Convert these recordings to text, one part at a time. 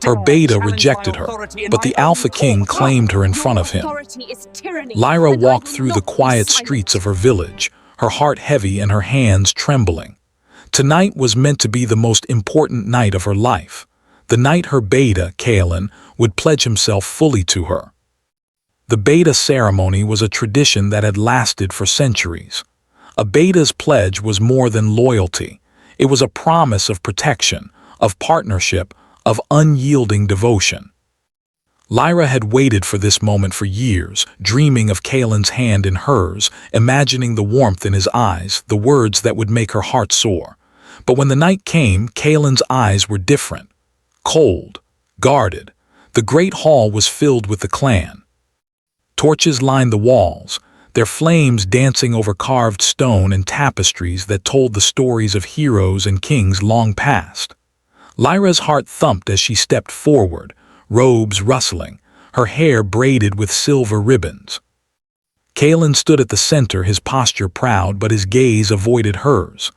Her beta rejected her, but the Alpha King claimed her in front of him. Lyra walked through the quiet streets of her village, her heart heavy and her hands trembling. Tonight was meant to be the most important night of her life, the night her beta, Kaelin, would pledge himself fully to her. The beta ceremony was a tradition that had lasted for centuries. A beta's pledge was more than loyalty. It was a promise of protection, of partnership, of unyielding devotion. Lyra had waited for this moment for years, dreaming of Kaelin's hand in hers, imagining the warmth in his eyes, the words that would make her heart soar. But when the night came, Kaelin's eyes were different. Cold, guarded. The great hall was filled with the clan. Torches lined the walls, their flames dancing over carved stone and tapestries that told the stories of heroes and kings long past. Lyra's heart thumped as she stepped forward, robes rustling, her hair braided with silver ribbons. Kaelin stood at the center, his posture proud, but his gaze avoided hers.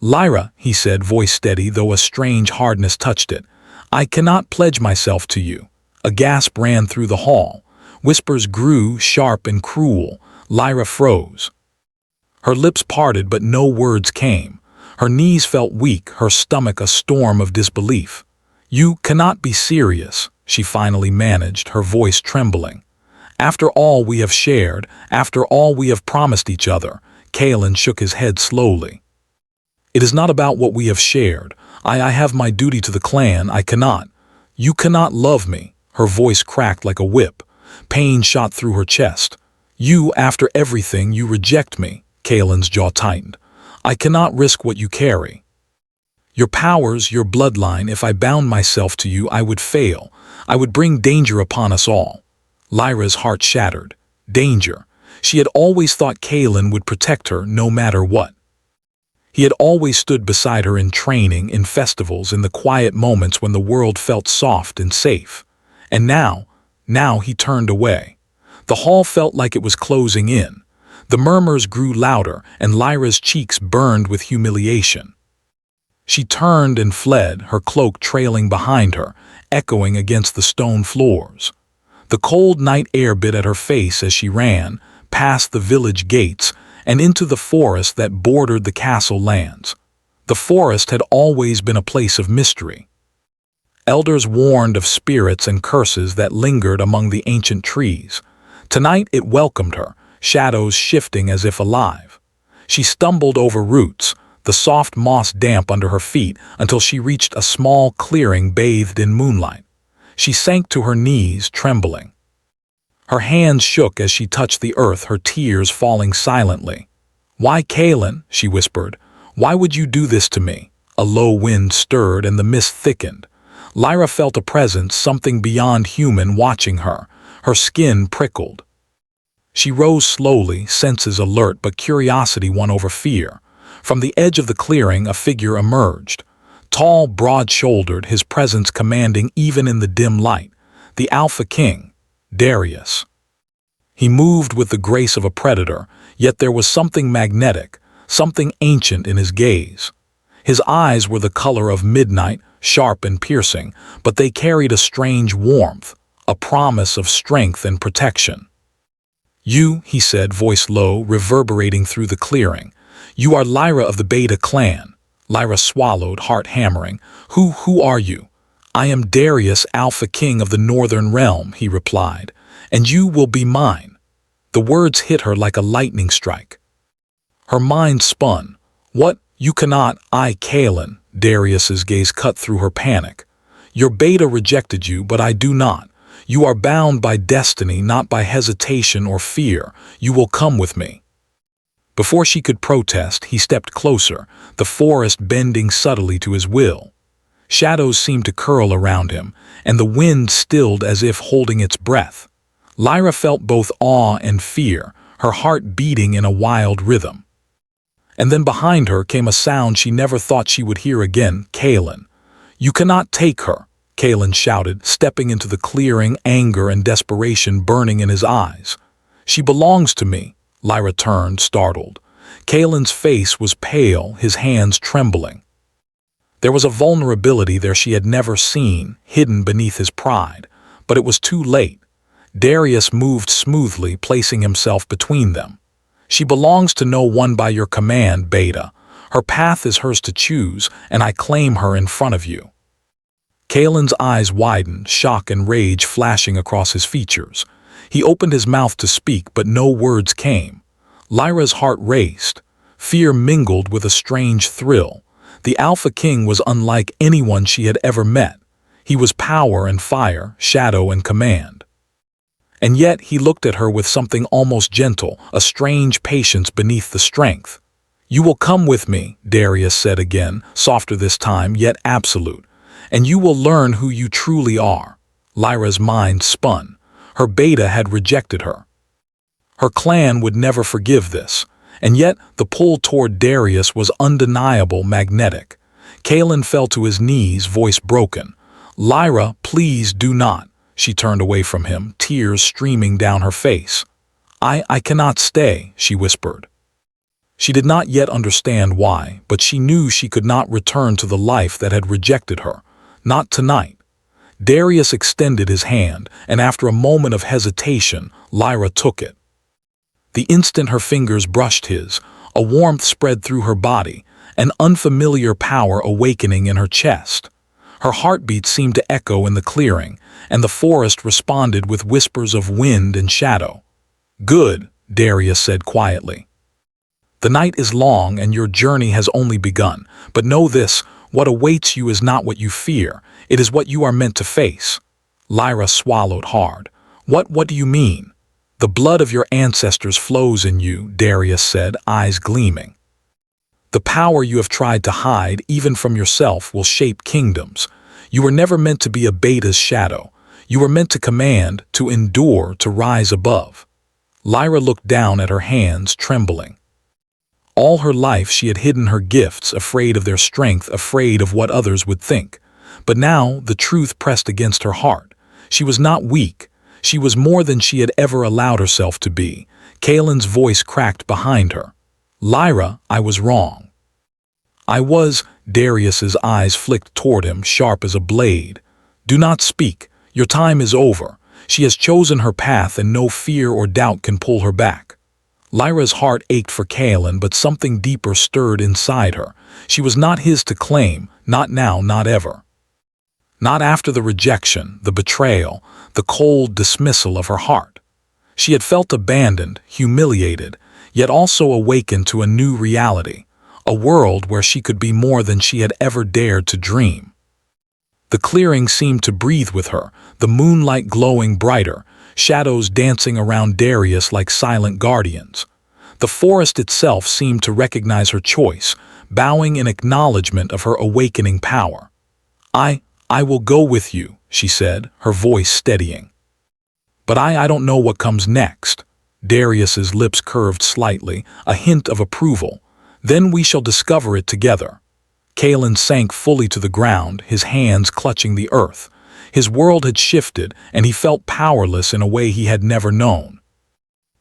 "Lyra," he said, voice steady, though a strange hardness touched it, "I cannot pledge myself to you." A gasp ran through the hall. Whispers grew, sharp and cruel. Lyra froze. Her lips parted, but no words came. Her knees felt weak, her stomach a storm of disbelief. "You cannot be serious," she finally managed, her voice trembling. "After all we have shared, after all we have promised each other." Kaelin shook his head slowly. "It is not about what we have shared. I have my duty to the clan. I cannot." "You cannot love me." Her voice cracked like a whip. Pain shot through her chest. "You, after everything, you reject me." Kaelin's jaw tightened. "I cannot risk what you carry. Your powers, your bloodline. If I bound myself to you, I would fail. I would bring danger upon us all." Lyra's heart shattered. Danger. She had always thought Kaelin would protect her no matter what. He had always stood beside her in training, in festivals, in the quiet moments when the world felt soft and safe. And now he turned away. The hall felt like it was closing in. The murmurs grew louder, and Lyra's cheeks burned with humiliation. She turned and fled, her cloak trailing behind her, echoing against the stone floors. The cold night air bit at her face as she ran, past the village gates, and into the forest that bordered the castle lands. The forest had always been a place of mystery. Elders warned of spirits and curses that lingered among the ancient trees. Tonight it welcomed her, shadows shifting as if alive. She stumbled over roots, the soft moss damp under her feet, until she reached a small clearing bathed in moonlight. She sank to her knees, trembling. Her hands shook as she touched the earth, her tears falling silently. "Why, Kaelin?" she whispered. "Why would you do this to me?" A low wind stirred and the mist thickened. Lyra felt a presence, something beyond human, watching her. Her skin prickled. She rose slowly, senses alert, but curiosity won over fear. From the edge of the clearing, a figure emerged. Tall, broad-shouldered, his presence commanding even in the dim light. The Alpha King, Darius. He moved with the grace of a predator, yet there was something magnetic, something ancient in his gaze. His eyes were the color of midnight, sharp and piercing, but they carried a strange warmth, a promise of strength and protection. "You," he said, voice low, reverberating through the clearing. "You are Lyra of the Beta clan." Lyra swallowed, heart hammering. Who are you?" "I am Darius, Alpha King of the Northern Realm," he replied, "and you will be mine." The words hit her like a lightning strike. Her mind spun. "What? You cannot." "I, Kaelin." Darius's gaze cut through her panic. "Your beta rejected you, but I do not. You are bound by destiny, not by hesitation or fear. You will come with me." Before she could protest, he stepped closer, the forest bending subtly to his will. Shadows seemed to curl around him, and the wind stilled as if holding its breath. Lyra felt both awe and fear, her heart beating in a wild rhythm. And then behind her came a sound she never thought she would hear again. "Kaelin." "You cannot take her," Kaelin shouted, stepping into the clearing, anger and desperation burning in his eyes. "She belongs to me." Lyra turned, startled. Kaelin's face was pale, his hands trembling. There was a vulnerability there she had never seen, hidden beneath his pride. But it was too late. Darius moved smoothly, placing himself between them. She belongs to no one by your command, Beta. Her path is hers to choose, and I claim her in front of you. Kaelin's eyes widened, shock and rage flashing across his features. He opened his mouth to speak, but no words came. Lyra's heart raced. Fear mingled with a strange thrill. The Alpha King was unlike anyone she had ever met. He was power and fire, shadow and command. And yet he looked at her with something almost gentle, a strange patience beneath the strength. "You will come with me," Darius said again, softer this time, yet absolute. "And you will learn who you truly are." Lyra's mind spun. Her Beta had rejected her. Her clan would never forgive this. And yet the pull toward Darius was undeniable, magnetic. Kaelin fell to his knees, voice broken. "Lyra, please do not." She turned away from him, tears streaming down her face. I cannot stay," she whispered. She did not yet understand why, but she knew she could not return to the life that had rejected her. Not tonight. Darius extended his hand, and after a moment of hesitation, Lyra took it. The instant her fingers brushed his, a warmth spread through her body, an unfamiliar power awakening in her chest. Her heartbeat seemed to echo in the clearing, and the forest responded with whispers of wind and shadow. "Good," Darius said quietly. "The night is long and your journey has only begun, but know this, what awaits you is not what you fear, it is what you are meant to face." Lyra swallowed hard. What do you mean?" "The blood of your ancestors flows in you," Darius said, eyes gleaming. "The power you have tried to hide, even from yourself, will shape kingdoms. You were never meant to be a Beta's shadow. You were meant to command, to endure, to rise above." Lyra looked down at her hands, trembling. All her life she had hidden her gifts, afraid of their strength, afraid of what others would think. But now the truth pressed against her heart. She was not weak. She was more than she had ever allowed herself to be. Kaelin's voice cracked behind her. "Lyra, I was wrong." "I was," Darius's eyes flicked toward him, sharp as a blade. "Do not speak. Your time is over. She has chosen her path and no fear or doubt can pull her back." Lyra's heart ached for Kaelin, but something deeper stirred inside her. She was not his to claim, not now, not ever. Not after the rejection, the betrayal, the cold dismissal of her heart. She had felt abandoned, humiliated, yet also awakened to a new reality, a world where she could be more than she had ever dared to dream. The clearing seemed to breathe with her, the moonlight glowing brighter, shadows dancing around Darius like silent guardians. The forest itself seemed to recognize her choice, bowing in acknowledgement of her awakening power. I will go with you," she said, her voice steadying. "But I don't know what comes next." Darius's lips curved slightly, a hint of approval. "Then we shall discover it together." Kaelin sank fully to the ground, his hands clutching the earth. His world had shifted, and he felt powerless in a way he had never known.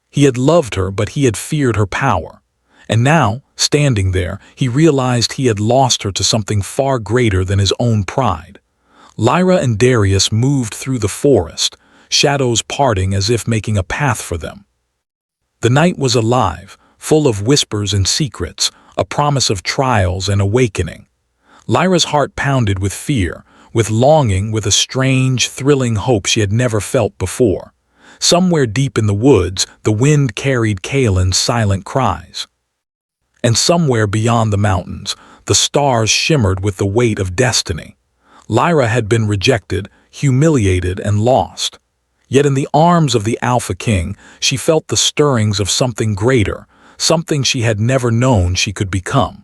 He had loved her, but he had feared her power. And now, standing there, he realized he had lost her to something far greater than his own pride. Lyra and Darius moved through the forest, shadows parting as if making a path for them. The night was alive, full of whispers and secrets, a promise of trials and awakening. Lyra's heart pounded with fear, with longing, with a strange, thrilling hope she had never felt before. Somewhere deep in the woods, the wind carried Kaelin's silent cries. And somewhere beyond the mountains, the stars shimmered with the weight of destiny. Lyra had been rejected, humiliated, and lost. Yet in the arms of the Alpha King, she felt the stirrings of something greater, something she had never known she could become.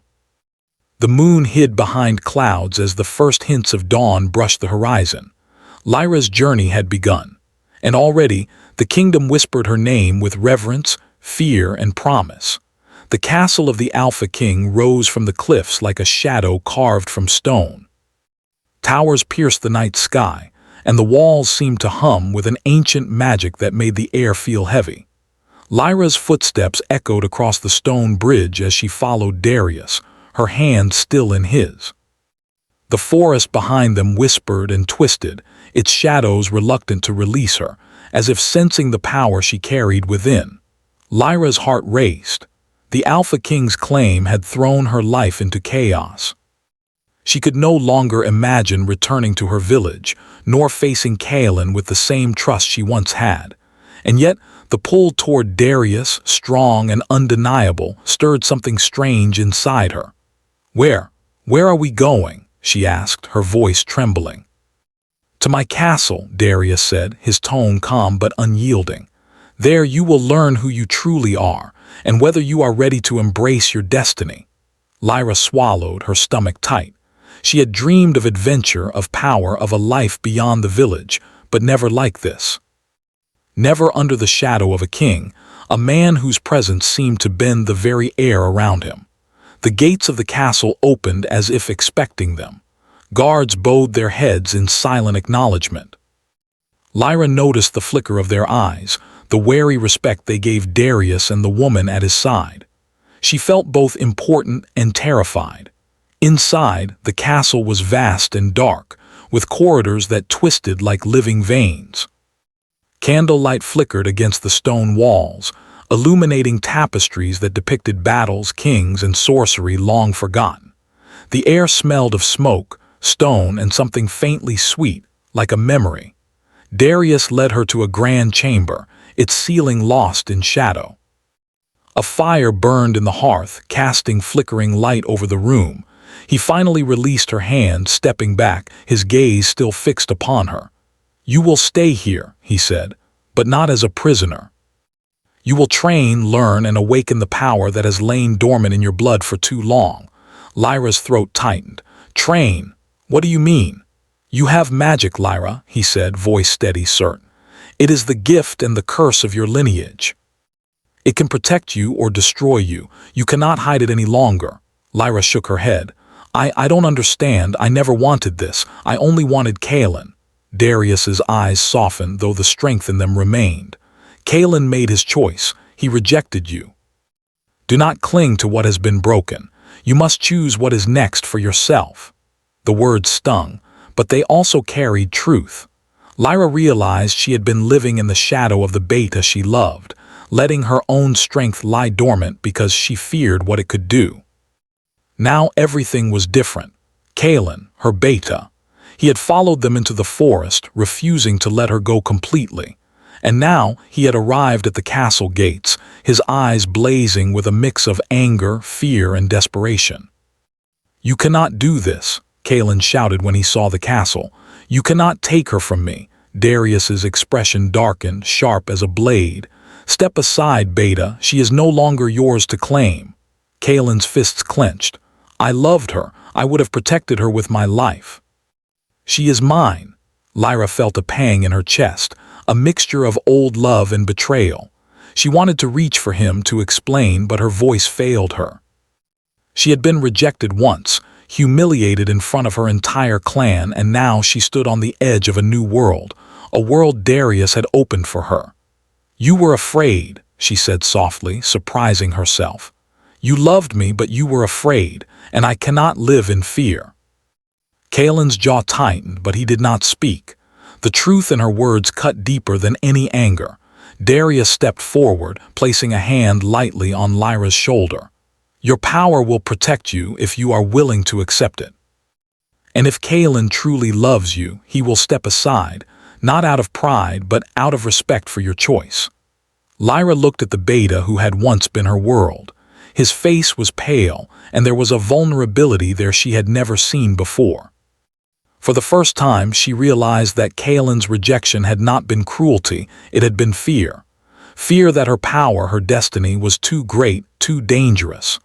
The moon hid behind clouds as the first hints of dawn brushed the horizon. Lyra's journey had begun, and already the kingdom whispered her name with reverence, fear, and promise. The castle of the Alpha King rose from the cliffs like a shadow carved from stone. Towers pierced the night sky, and the walls seemed to hum with an ancient magic that made the air feel heavy. Lyra's footsteps echoed across the stone bridge as she followed Darius, her hand still in his. The forest behind them whispered and twisted, its shadows reluctant to release her, as if sensing the power she carried within. Lyra's heart raced. The Alpha King's claim had thrown her life into chaos. She could no longer imagine returning to her village, nor facing Kaelin with the same trust she once had. And yet, the pull toward Darius, strong and undeniable, stirred something strange inside her. Where are we going?" she asked, her voice trembling. "To my castle," Darius said, his tone calm but unyielding. "There you will learn who you truly are, and whether you are ready to embrace your destiny." Lyra swallowed, her stomach tight. She had dreamed of adventure, of power, of a life beyond the village, but never like this. Never under the shadow of a king, a man whose presence seemed to bend the very air around him. The gates of the castle opened as if expecting them. Guards bowed their heads in silent acknowledgement. Lyra noticed the flicker of their eyes, the wary respect they gave Darius and the woman at his side. She felt both important and terrified. Inside, the castle was vast and dark, with corridors that twisted like living veins. Candlelight flickered against the stone walls, illuminating tapestries that depicted battles, kings, and sorcery long forgotten. The air smelled of smoke, stone, and something faintly sweet, like a memory. Darius led her to a grand chamber, its ceiling lost in shadow. A fire burned in the hearth, casting flickering light over the room. He finally released her hand, stepping back, his gaze still fixed upon her. "You will stay here," he said, "but not as a prisoner. You will train, learn, and awaken the power that has lain dormant in your blood for too long." Lyra's throat tightened. "Train? What do you mean?" "You have magic, Lyra," he said, voice steady, certain. "It is the gift and the curse of your lineage. It can protect you or destroy you. You cannot hide it any longer." Lyra shook her head. I don't understand. I never wanted this. I only wanted Kaelin." Darius's eyes softened, though the strength in them remained. "Kaelin made his choice. He rejected you. Do not cling to what has been broken. You must choose what is next for yourself." The words stung, but they also carried truth. Lyra realized she had been living in the shadow of the beta she loved, letting her own strength lie dormant because she feared what it could do. Now everything was different. Kaelin, her beta. He had followed them into the forest, refusing to let her go completely. And now he had arrived at the castle gates, his eyes blazing with a mix of anger, fear, and desperation. "You cannot do this," Kaelin shouted when he saw the castle. "You cannot take her from me." Darius's expression darkened, sharp as a blade. "Step aside, beta. She is no longer yours to claim." Kaelin's fists clenched. "I loved her. I would have protected her with my life." "She is mine." Lyra felt a pang in her chest, a mixture of old love and betrayal. She wanted to reach for him to explain, but her voice failed her. She had been rejected once, humiliated in front of her entire clan, and now she stood on the edge of a new world, a world Darius had opened for her. "You were afraid," she said softly, surprising herself. "You loved me, but you were afraid, and I cannot live in fear." Kaelin's jaw tightened, but he did not speak. The truth in her words cut deeper than any anger. Darius stepped forward, placing a hand lightly on Lyra's shoulder. "Your power will protect you if you are willing to accept it. And if Kaelin truly loves you, he will step aside, not out of pride, but out of respect for your choice." Lyra looked at the beta who had once been her world. His face was pale, and there was a vulnerability there she had never seen before. For the first time, she realized that Kaelin's rejection had not been cruelty, it had been fear. Fear that her power, her destiny, was too great, too dangerous.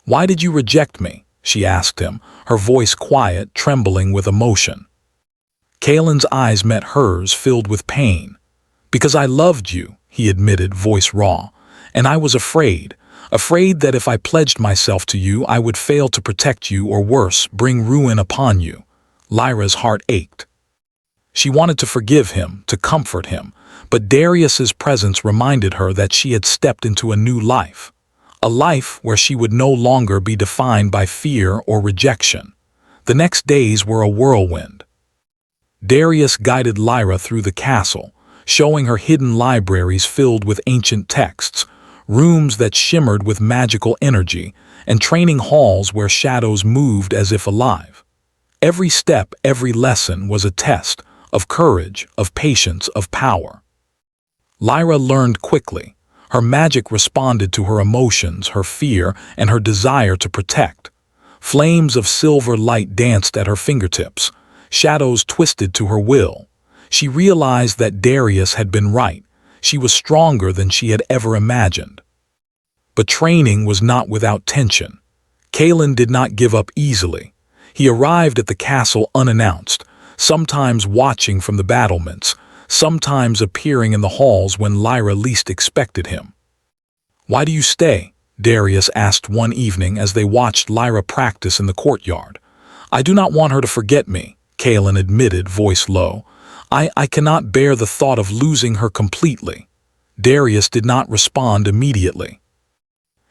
"Why did you reject me?" she asked him, her voice quiet, trembling with emotion. Kaelin's eyes met hers, filled with pain. "Because I loved you," he admitted, voice raw, "and I was afraid that if I pledged myself to you, I would fail to protect you, or worse, bring ruin upon you." Lyra's heart ached. She wanted to forgive him, to comfort him, but Darius's presence reminded her that she had stepped into a new life, a life where she would no longer be defined by fear or rejection. The next days were a whirlwind. Darius guided Lyra through the castle, showing her hidden libraries filled with ancient texts, rooms that shimmered with magical energy, and training halls where shadows moved as if alive. Every step, every lesson was a test of courage, of patience, of power. Lyra learned quickly. Her magic responded to her emotions, her fear, and her desire to protect. Flames of silver light danced at her fingertips. Shadows twisted to her will. She realized that Darius had been right. She was stronger than she had ever imagined. But training was not without tension. Kalen did not give up easily. He arrived at the castle unannounced, sometimes watching from the battlements, sometimes appearing in the halls when Lyra least expected him. "Why do you stay?" Darius asked one evening as they watched Lyra practice in the courtyard. "I do not want her to forget me," Kalen admitted, voice low. I cannot bear the thought of losing her completely." Darius did not respond immediately.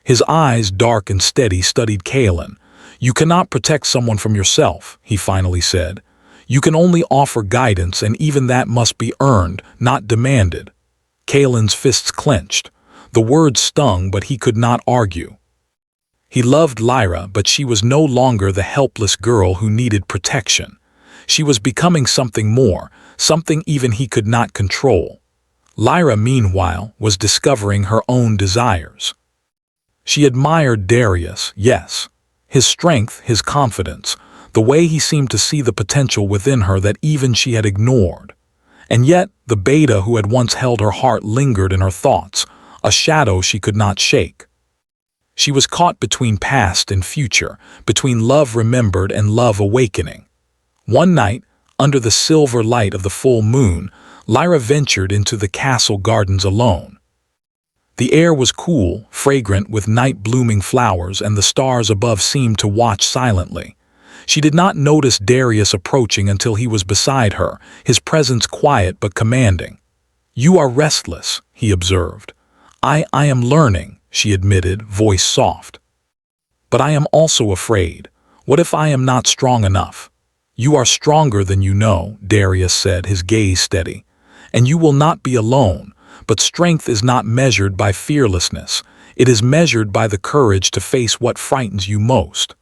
His eyes, dark and steady, studied Kalen. "You cannot protect someone from yourself," he finally said. "You can only offer guidance, and even that must be earned, not demanded." Kalen's fists clenched. The words stung, but he could not argue. He loved Lyra, but she was no longer the helpless girl who needed protection. She was becoming something more, something even he could not control. Lyra, meanwhile, was discovering her own desires. She admired Darius, yes. His strength, his confidence, the way he seemed to see the potential within her that even she had ignored. And yet, the beta who had once held her heart lingered in her thoughts, a shadow she could not shake. She was caught between past and future, between love remembered and love awakening. One night, under the silver light of the full moon, Lyra ventured into the castle gardens alone. The air was cool, fragrant with night-blooming flowers, and the stars above seemed to watch silently. She did not notice Darius approaching until he was beside her, his presence quiet but commanding. "You are restless," he observed. I am learning," she admitted, voice soft. "But I am also afraid. What if I am not strong enough?" "You are stronger than you know," Darius said, his gaze steady. "And you will not be alone, but strength is not measured by fearlessness. It is measured by the courage to face what frightens you most."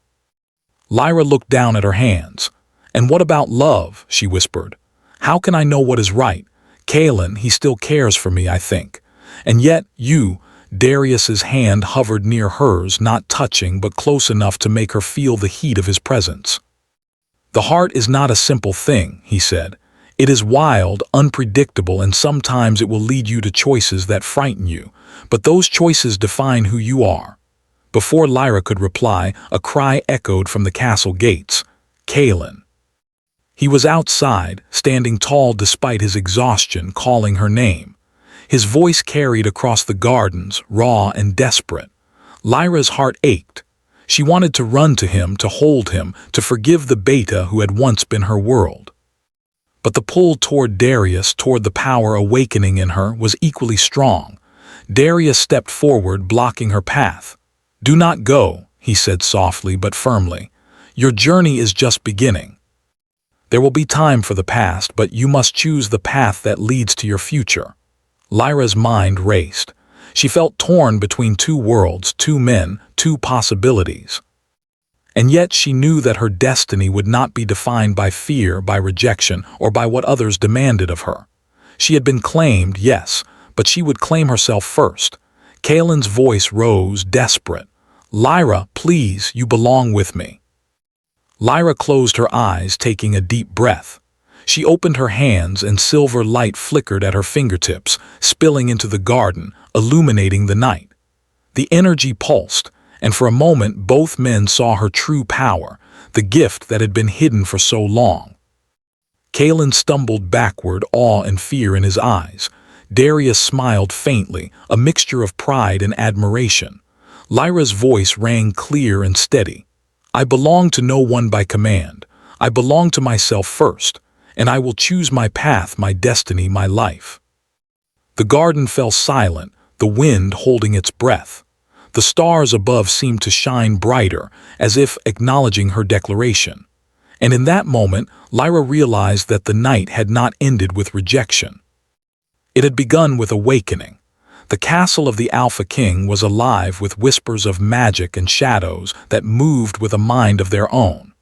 Lyra looked down at her hands. "And what about love?" she whispered. "How can I know what is right? Kalen, he still cares for me, I think. And yet you," Darius's hand hovered near hers, not touching but close enough to make her feel the heat of his presence. "The heart is not a simple thing," he said. "It is wild, unpredictable, and sometimes it will lead you to choices that frighten you. But those choices define who you are." Before Lyra could reply, a cry echoed from the castle gates. "Kalen." He was outside, standing tall despite his exhaustion, calling her name. His voice carried across the gardens, raw and desperate. Lyra's heart ached. She wanted to run to him, to hold him, to forgive the beta who had once been her world. But the pull toward Darius, toward the power awakening in her, was equally strong. Darius stepped forward, blocking her path. "Do not go," he said softly but firmly. "Your journey is just beginning. There will be time for the past, but you must choose the path that leads to your future." Lyra's mind raced. She felt torn between two worlds, two men, two possibilities. And yet she knew that her destiny would not be defined by fear, by rejection, or by what others demanded of her. She had been claimed, yes, but she would claim herself first. Kalen's voice rose, desperate. "Lyra, please, you belong with me." Lyra closed her eyes, taking a deep breath. She opened her hands, and silver light flickered at her fingertips, spilling into the garden, illuminating the night. The energy pulsed, and for a moment both men saw her true power, the gift that had been hidden for so long. Kalen stumbled backward, awe and fear in his eyes. Darius smiled faintly, a mixture of pride and admiration. Lyra's voice rang clear and steady. "I belong to no one by command. I belong to myself first. And I will choose my path, my destiny, my life." The garden fell silent, the wind holding its breath. The stars above seemed to shine brighter, as if acknowledging her declaration. And in that moment, Lyra realized that the night had not ended with rejection. It had begun with awakening. The castle of the Alpha King was alive with whispers of magic and shadows that moved with a mind of their own.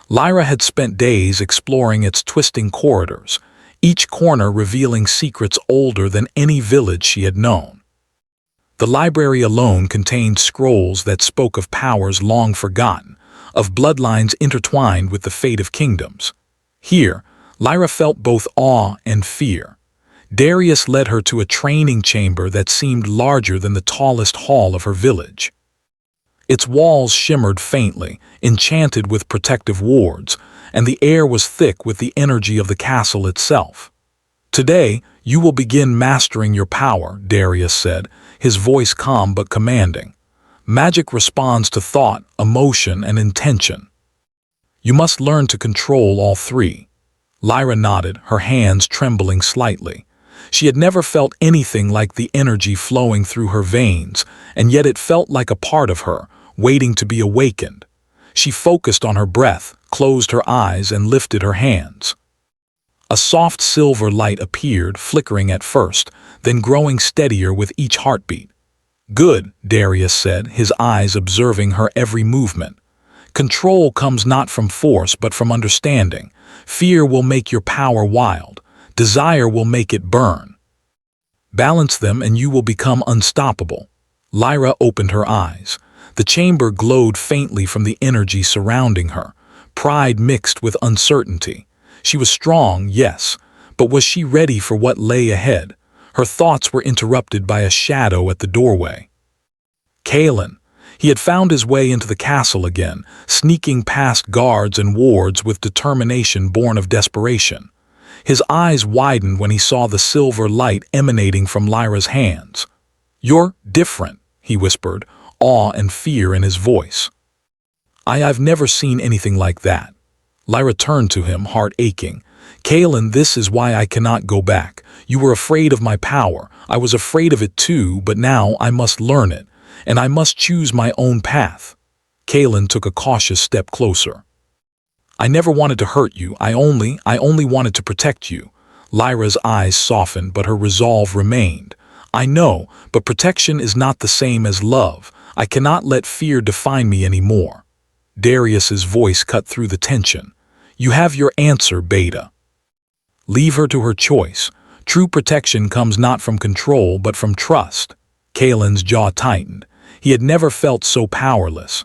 Lyra had spent days exploring its twisting corridors, each corner revealing secrets older than any village she had known. The library alone contained scrolls that spoke of powers long forgotten, of bloodlines intertwined with the fate of kingdoms. Here, Lyra felt both awe and fear. Darius led her to a training chamber that seemed larger than the tallest hall of her village. Its walls shimmered faintly, enchanted with protective wards, and the air was thick with the energy of the castle itself. "Today, you will begin mastering your power," Darius said, his voice calm but commanding. "Magic responds to thought, emotion, and intention. You must learn to control all three." Lyra nodded, her hands trembling slightly. She had never felt anything like the energy flowing through her veins, and yet it felt like a part of her, waiting to be awakened. She focused on her breath, closed her eyes, and lifted her hands. A soft silver light appeared, flickering at first, then growing steadier with each heartbeat. "Good," Darius said, his eyes observing her every movement. "Control comes not from force but from understanding. Fear will make your power wild. Desire will make it burn. Balance them and you will become unstoppable." Lyra opened her eyes. The chamber glowed faintly from the energy surrounding her, pride mixed with uncertainty. She was strong, yes, but was she ready for what lay ahead? Her thoughts were interrupted by a shadow at the doorway. Kalen. He had found his way into the castle again, sneaking past guards and wards with determination born of desperation. His eyes widened when he saw the silver light emanating from Lyra's hands. "You're different," he whispered, awe and fear in his voice. I've never seen anything like that." Lyra turned to him, heart aching. "Kalen, this is why I cannot go back. You were afraid of my power. I was afraid of it too, but now I must learn it, and I must choose my own path." Kalen took a cautious step closer. "I never wanted to hurt you. I only wanted to protect you." Lyra's eyes softened, but her resolve remained. "I know, but protection is not the same as love. I cannot let fear define me anymore." Darius's voice cut through the tension. "You have your answer, Beta. Leave her to her choice. True protection comes not from control, but from trust." Kalen's jaw tightened. He had never felt so powerless.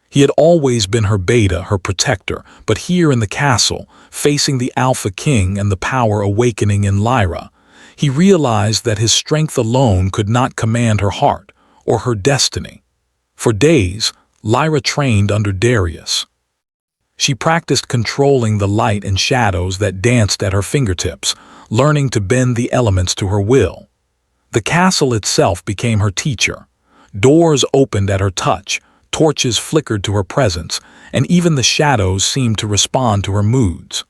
He had always been her Beta, her protector, but here in the castle, facing the Alpha King and the power awakening in Lyra, he realized that his strength alone could not command her heart or her destiny. For days, Lyra trained under Darius. She practiced controlling the light and shadows that danced at her fingertips, learning to bend the elements to her will. The castle itself became her teacher. Doors opened at her touch, torches flickered to her presence, and even the shadows seemed to respond to her moods.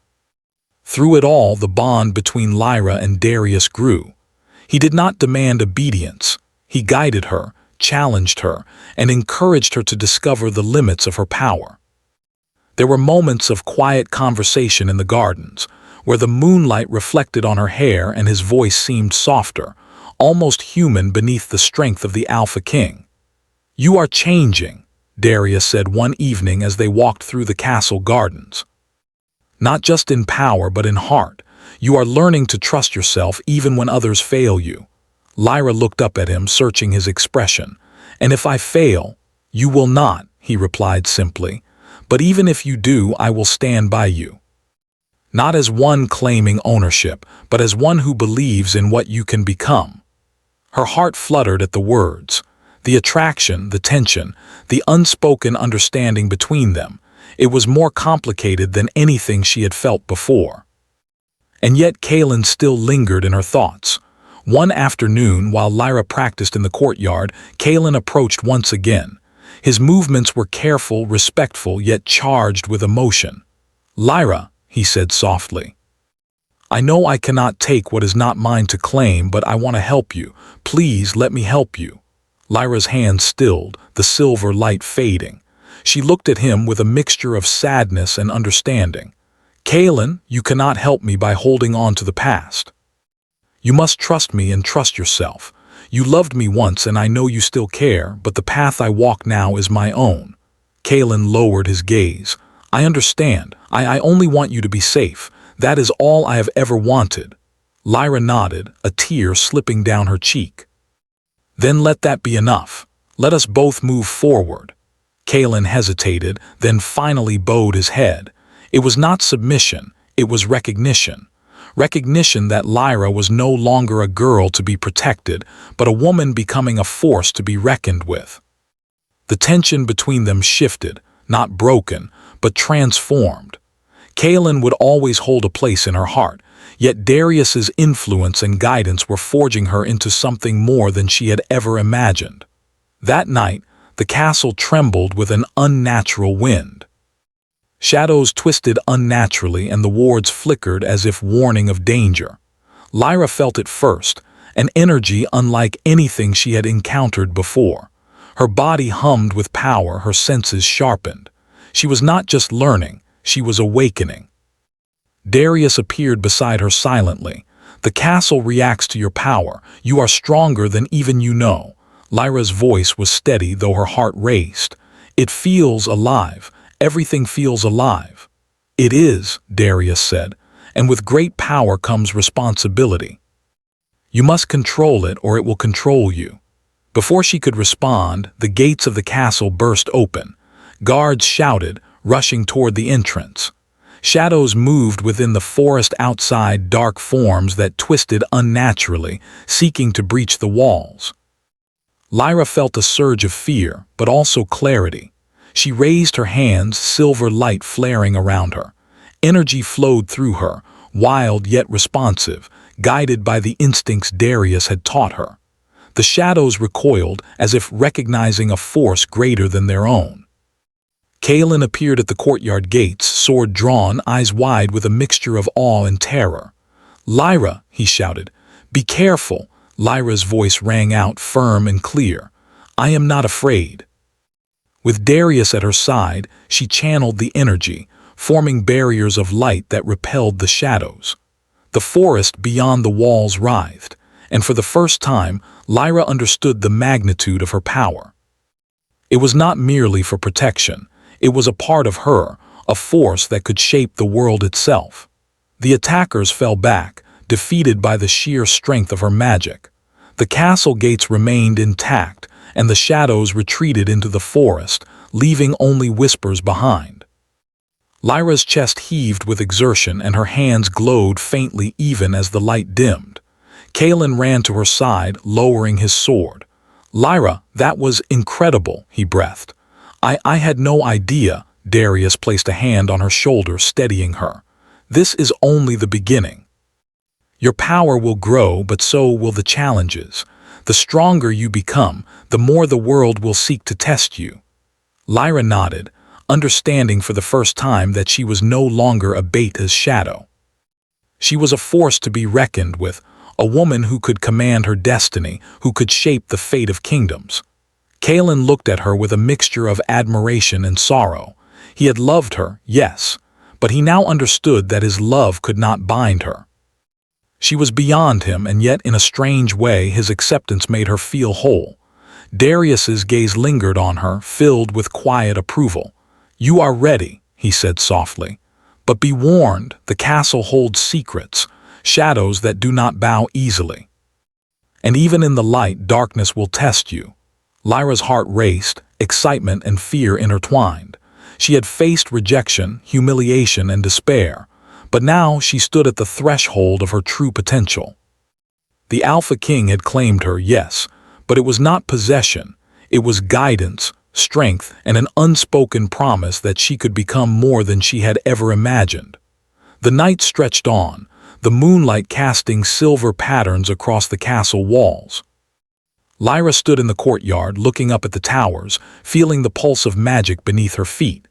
Through it all, the bond between Lyra and Darius grew. He did not demand obedience. He guided her, challenged her, and encouraged her to discover the limits of her power. There were moments of quiet conversation in the gardens, where the moonlight reflected on her hair and his voice seemed softer, almost human beneath the strength of the Alpha King. "You are changing," Darius said one evening as they walked through the castle gardens. "Not just in power, but in heart. You are learning to trust yourself even when others fail you." Lyra looked up at him, searching his expression. "And if I fail, you will not," he replied simply. "But even if you do, I will stand by you. Not as one claiming ownership, but as one who believes in what you can become." Her heart fluttered at the words. The attraction, the tension, the unspoken understanding between them. It was more complicated than anything she had felt before. And yet Kalen still lingered in her thoughts. One afternoon, while Lyra practiced in the courtyard, Kalen approached once again. His movements were careful, respectful, yet charged with emotion. "Lyra," he said softly, "I know I cannot take what is not mine to claim, but I want to help you. Please let me help you." Lyra's hands stilled, the silver light fading. She looked at him with a mixture of sadness and understanding. "Kaelin, you cannot help me by holding on to the past. You must trust me and trust yourself. You loved me once and I know you still care, but the path I walk now is my own." Kaelin lowered his gaze. "I understand. I only want you to be safe. That is all I have ever wanted." Lyra nodded, a tear slipping down her cheek. "Then let that be enough. Let us both move forward." Kaelin hesitated, then finally bowed his head. It was not submission, it was recognition. Recognition that Lyra was no longer a girl to be protected, but a woman becoming a force to be reckoned with. The tension between them shifted, not broken, but transformed. Kaelin would always hold a place in her heart, yet Darius's influence and guidance were forging her into something more than she had ever imagined. That night, the castle trembled with an unnatural wind. Shadows twisted unnaturally and the wards flickered as if warning of danger. Lyra felt it first, an energy unlike anything she had encountered before. Her body hummed with power, her senses sharpened. She was not just learning, she was awakening. Darius appeared beside her silently. "The castle reacts to your power. You are stronger than even you know." Lyra's voice was steady, though her heart raced. "It feels alive. Everything feels alive." "It is," Darius said, "and with great power comes responsibility. You must control it or it will control you." Before she could respond, the gates of the castle burst open. Guards shouted, rushing toward the entrance. Shadows moved within the forest outside, dark forms that twisted unnaturally, seeking to breach the walls. Lyra felt a surge of fear, but also clarity. She raised her hands, silver light flaring around her. Energy flowed through her, wild yet responsive, guided by the instincts Darius had taught her. The shadows recoiled, as if recognizing a force greater than their own. Kaelin appeared at the courtyard gates, sword drawn, eyes wide with a mixture of awe and terror. "Lyra," he shouted. "Be careful." Lyra's voice rang out, firm and clear. "I am not afraid." With Darius at her side, she channeled the energy, forming barriers of light that repelled the shadows. The forest beyond the walls writhed, and for the first time, Lyra understood the magnitude of her power. It was not merely for protection. It was a part of her, a force that could shape the world itself. The attackers fell back, defeated by the sheer strength of her magic. The castle gates remained intact, and the shadows retreated into the forest, leaving only whispers behind. Lyra's chest heaved with exertion and her hands glowed faintly even as the light dimmed. Kaelin ran to her side, lowering his sword. "Lyra, that was incredible," he breathed. I had no idea." Darius placed a hand on her shoulder, steadying her. "This is only the beginning. Your power will grow, but so will the challenges. The stronger you become, the more the world will seek to test you." Lyra nodded, understanding for the first time that she was no longer a Beta's shadow. She was a force to be reckoned with, a woman who could command her destiny, who could shape the fate of kingdoms. Kaelin looked at her with a mixture of admiration and sorrow. He had loved her, yes, but he now understood that his love could not bind her. She was beyond him, and yet in a strange way his acceptance made her feel whole. Darius's gaze lingered on her, filled with quiet approval. "You are ready," he said softly. "But be warned, the castle holds secrets, shadows that do not bow easily. And even in the light, darkness will test you." Lyra's heart raced, excitement and fear intertwined. She had faced rejection, humiliation, and despair, but now she stood at the threshold of her true potential. The Alpha King had claimed her, yes, but it was not possession. It was guidance, strength, and an unspoken promise that she could become more than she had ever imagined. The night stretched on, the moonlight casting silver patterns across the castle walls. Lyra stood in the courtyard, looking up at the towers, feeling the pulse of magic beneath her feet.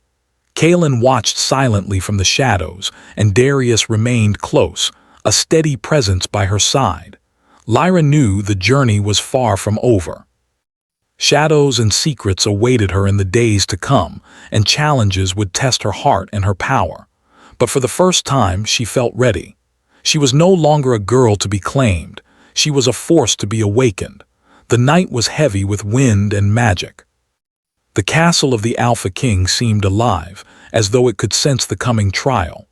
Kaelin watched silently from the shadows, and Darius remained close, a steady presence by her side. Lyra knew the journey was far from over. Shadows and secrets awaited her in the days to come, and challenges would test her heart and her power. But for the first time, she felt ready. She was no longer a girl to be claimed. She was a force to be awakened. The night was heavy with wind and magic. The castle of the Alpha King seemed alive, as though it could sense the coming trial.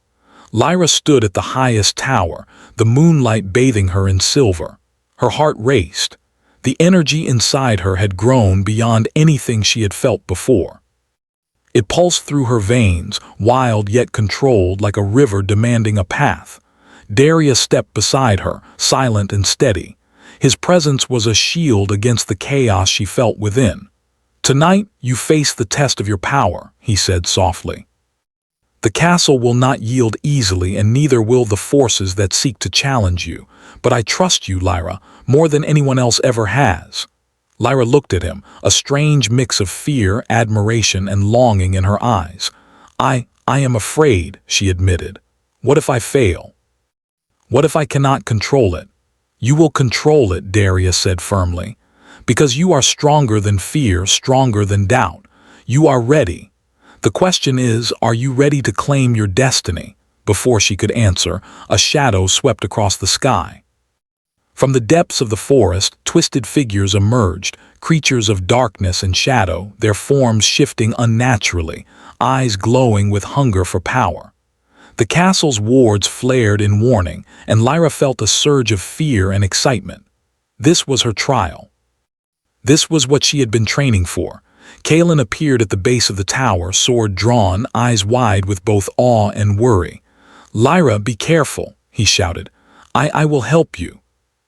Lyra stood at the highest tower, the moonlight bathing her in silver. Her heart raced. The energy inside her had grown beyond anything she had felt before. It pulsed through her veins, wild yet controlled, like a river demanding a path. Darius stepped beside her, silent and steady. His presence was a shield against the chaos she felt within. "Tonight, you face the test of your power," he said softly. "The castle will not yield easily, and neither will the forces that seek to challenge you. But I trust you, Lyra, more than anyone else ever has." Lyra looked at him, a strange mix of fear, admiration, and longing in her eyes. I am afraid," she admitted. "What if I fail? What if I cannot control it?" "You will control it," Darius said firmly. "Because you are stronger than fear, stronger than doubt. You are ready. The question is, are you ready to claim your destiny?" Before she could answer, a shadow swept across the sky. From the depths of the forest, twisted figures emerged, creatures of darkness and shadow, their forms shifting unnaturally, eyes glowing with hunger for power. The castle's wards flared in warning, and Lyra felt a surge of fear and excitement. This was her trial. This was what she had been training for. Kaelin appeared at the base of the tower, sword drawn, eyes wide with both awe and worry. "Lyra, be careful," he shouted. I will help you."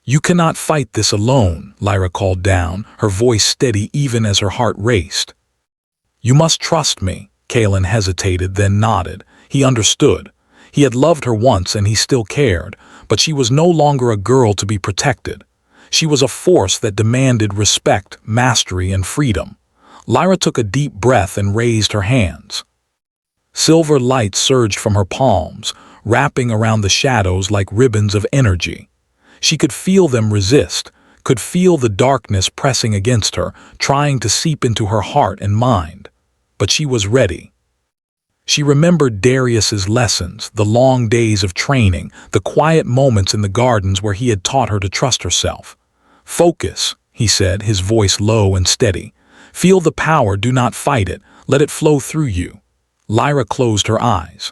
"You cannot fight this alone," Lyra called down, her voice steady even as her heart raced. "You must trust me." Kaelin hesitated, then nodded. He understood. He had loved her once and he still cared, but she was no longer a girl to be protected. She was a force that demanded respect, mastery, and freedom. Lyra took a deep breath and raised her hands. Silver light surged from her palms, wrapping around the shadows like ribbons of energy. She could feel them resist, could feel the darkness pressing against her, trying to seep into her heart and mind. But she was ready. She remembered Darius's lessons, the long days of training, the quiet moments in the gardens where he had taught her to trust herself. "Focus," he said, his voice low and steady. "Feel the power, do not fight it, let it flow through you." Lyra closed her eyes.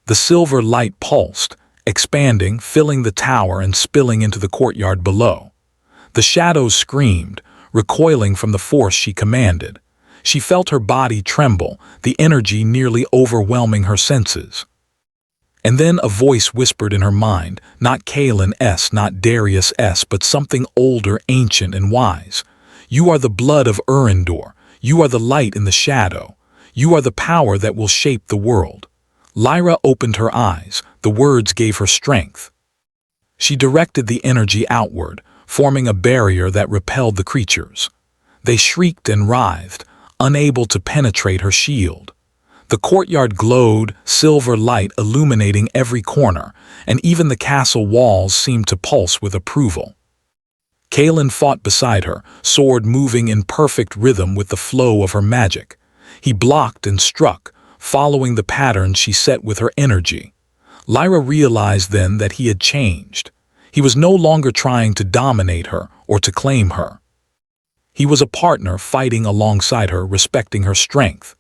The silver light pulsed, expanding, filling the tower and spilling into the courtyard below. The shadows screamed, recoiling from the force she commanded. She felt her body tremble, the energy nearly overwhelming her senses. And then a voice whispered in her mind, not Kaelin's, not Darius's, but something older, ancient, and wise. "You are the blood of Urindor. You are the light in the shadow. You are the power that will shape the world." Lyra opened her eyes. The words gave her strength. She directed the energy outward, forming a barrier that repelled the creatures. They shrieked and writhed, unable to penetrate her shield. The courtyard glowed, silver light illuminating every corner, and even the castle walls seemed to pulse with approval. Kaelin fought beside her, sword moving in perfect rhythm with the flow of her magic. He blocked and struck, following the pattern she set with her energy. Lyra realized then that he had changed. He was no longer trying to dominate her or to claim her. He was a partner fighting alongside her, respecting her strength.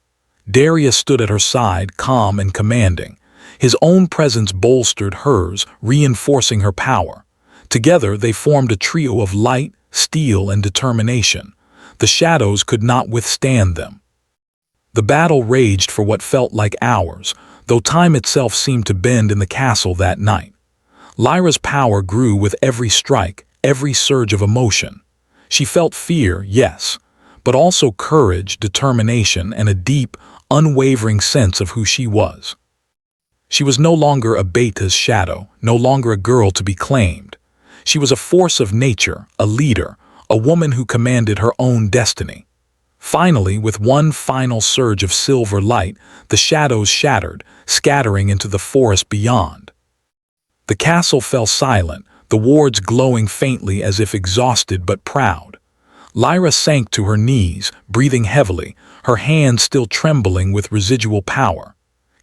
Darius stood at her side, calm and commanding. His own presence bolstered hers, reinforcing her power. Together they formed a trio of light, steel, and determination. The shadows could not withstand them. The battle raged for what felt like hours, though time itself seemed to bend in the castle that night. Lyra's power grew with every strike, every surge of emotion. She felt fear, yes, but also courage, determination, and a deep, unwavering sense of who she was. She was no longer a beta's shadow, no longer a girl to be claimed. She was a force of nature, a leader, a woman who commanded her own destiny. Finally, with one final surge of silver light, the shadows shattered, scattering into the forest beyond. The castle fell silent, the wards glowing faintly as if exhausted but proud. Lyra sank to her knees, breathing heavily, her hands still trembling with residual power.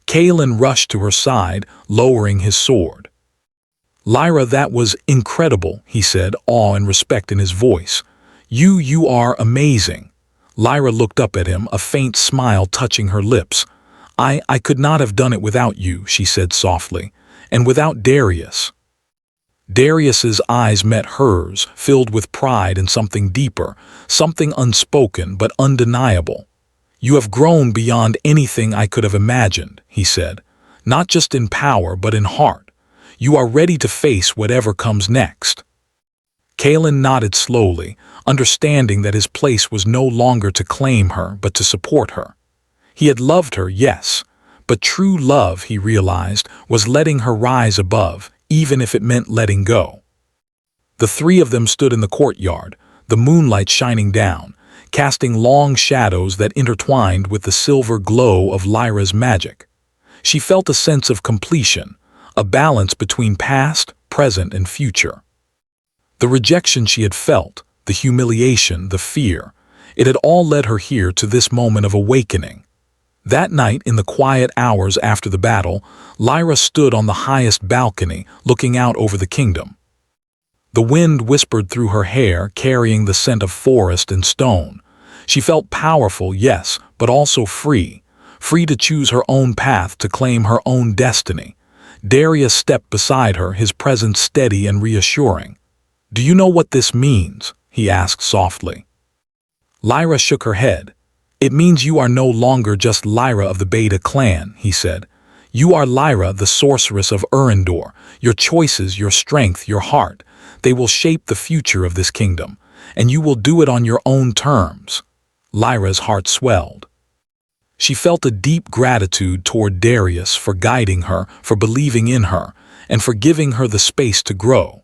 Kaelin rushed to her side, lowering his sword. "Lyra, that was incredible," he said, awe and respect in his voice. You are amazing." Lyra looked up at him, a faint smile touching her lips. I could not have done it without you," she said softly, "and without Darius." Darius's eyes met hers, filled with pride and something deeper, something unspoken but undeniable. "You have grown beyond anything I could have imagined," he said, "not just in power but in heart. You are ready to face whatever comes next." Kaelin nodded slowly, understanding that his place was no longer to claim her but to support her. He had loved her, yes, but true love, he realized, was letting her rise above, even if it meant letting go. The three of them stood in the courtyard, the moonlight shining down, casting long shadows that intertwined with the silver glow of Lyra's magic. She felt a sense of completion, a balance between past, present, and future. The rejection she had felt, the humiliation, the fear, it had all led her here to this moment of awakening. That night, in the quiet hours after the battle, Lyra stood on the highest balcony, looking out over the kingdom. The wind whispered through her hair, carrying the scent of forest and stone. She felt powerful, yes, but also free to choose her own path, to claim her own destiny. Darius stepped beside her, his presence steady and reassuring. "Do you know what this means?" he asked softly. Lyra shook her head. "It means you are no longer just Lyra of the Beta clan," he said. "You are Lyra, the sorceress of Urendor. Your choices, your strength, your heart, they will shape the future of this kingdom, and you will do it on your own terms." Lyra's heart swelled. She felt a deep gratitude toward Darius for guiding her, for believing in her, and for giving her the space to grow.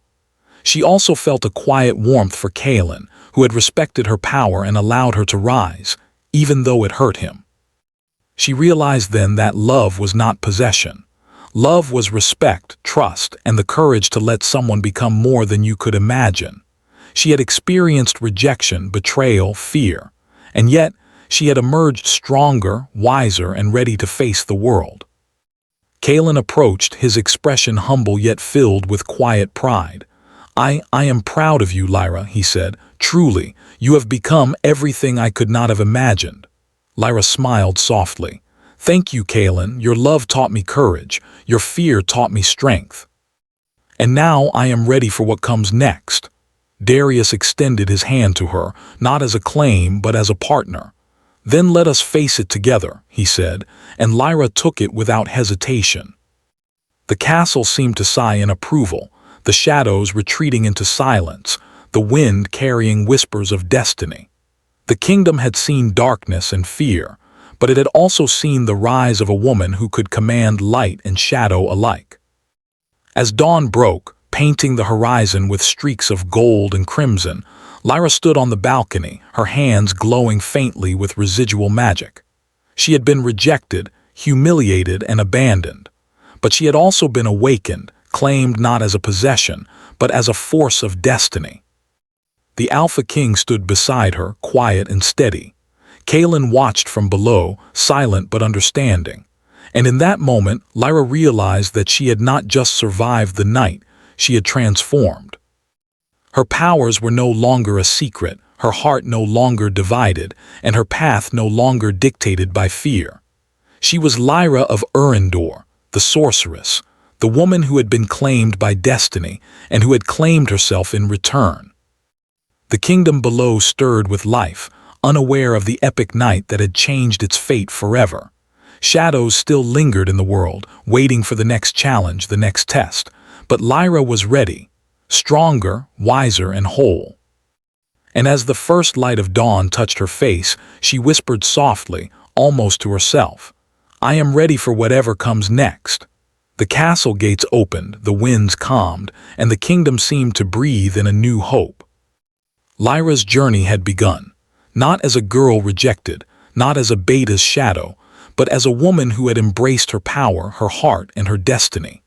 She also felt a quiet warmth for Kaelin, who had respected her power and allowed her to rise, even though it hurt him. She realized then that love was not possession. Love was respect, trust, and the courage to let someone become more than you could imagine. She had experienced rejection, betrayal, fear, and yet she had emerged stronger, wiser, and ready to face the world. Kaelin approached, his expression humble yet filled with quiet pride. I am proud of you, Lyra," he said. "Truly, you have become everything I could not have imagined." Lyra smiled softly. "Thank you, Kaelin. Your love taught me courage. Your fear taught me strength. And now I am ready for what comes next." Darius extended his hand to her, not as a claim but as a partner. "Then let us face it together," he said, and Lyra took it without hesitation. The castle seemed to sigh in approval, the shadows retreating into silence, the wind carrying whispers of destiny. The kingdom had seen darkness and fear, but it had also seen the rise of a woman who could command light and shadow alike. As dawn broke, painting the horizon with streaks of gold and crimson, Lyra stood on the balcony, her hands glowing faintly with residual magic. She had been rejected, humiliated, and abandoned, but she had also been awakened, claimed not as a possession, but as a force of destiny. The Alpha King stood beside her, quiet and steady. Kaelin watched from below, silent but understanding. And in that moment, Lyra realized that she had not just survived the night, she had transformed. Her powers were no longer a secret, her heart no longer divided, and her path no longer dictated by fear. She was Lyra of Urendor, the sorceress, the woman who had been claimed by destiny and who had claimed herself in return. The kingdom below stirred with life, unaware of the epic night that had changed its fate forever. Shadows still lingered in the world, waiting for the next challenge, the next test. But Lyra was ready, stronger, wiser, and whole. And as the first light of dawn touched her face, she whispered softly, almost to herself, "I am ready for whatever comes next." The castle gates opened, the winds calmed, and the kingdom seemed to breathe in a new hope. Lyra's journey had begun, not as a girl rejected, not as a Beta's shadow, but as a woman who had embraced her power, her heart, and her destiny.